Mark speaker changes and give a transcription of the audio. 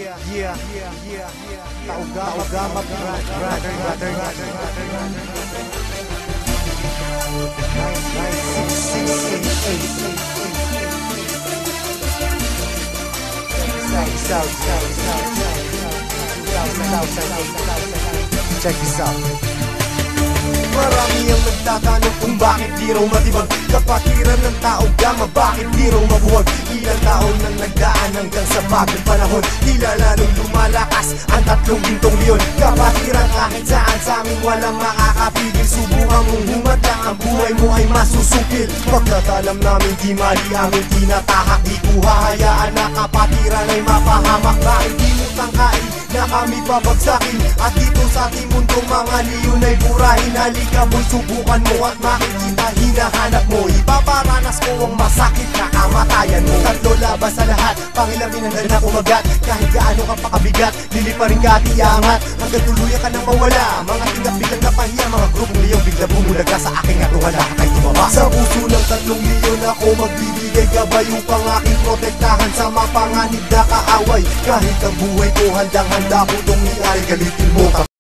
Speaker 1: Taugama Check this out. Marami ang nagtatanong kung bakit di raw matibag kapatiran ng tao gama, bakit di raw mabuwag. Ilang taon nang nagdaan hanggang sa bagong panahon, tila lalong lumalakas ang tatlong gintong leon. Kapatiran kahit saan sa amin walang makakapigil. Subukan mong humadlang, ang buhay mo ay masusukil. Pagkatalam namin di mali aming tinatahak, di ko hahayaan na kapatiran ay mapahamak. Bakit di mo tangkain na kami babagsakin? At dito sa ating mundong mga leon ay burahin. Halika mo'y subukan mo at makikita hinahanap mo. Ipaparanas ko ang masakit na kamatayan mo. Tatlo laban sa lahat, pangilamin ang na kumagat. Kahit gaano ka pakabigat, liliparin ka at iangat hanggang tuluyan ka nang mawala. Mga tingap biglang napahiya, mga grupong liyong bigla bumulaga sa aking atuhan na kay tumaba. Sa puso ng tatlong leon ako magbibigay gabay upang aking protektahan sa mapanganib na kaaway. Kahit ang buhay ko handang-handa ko itong iari, galitin mo.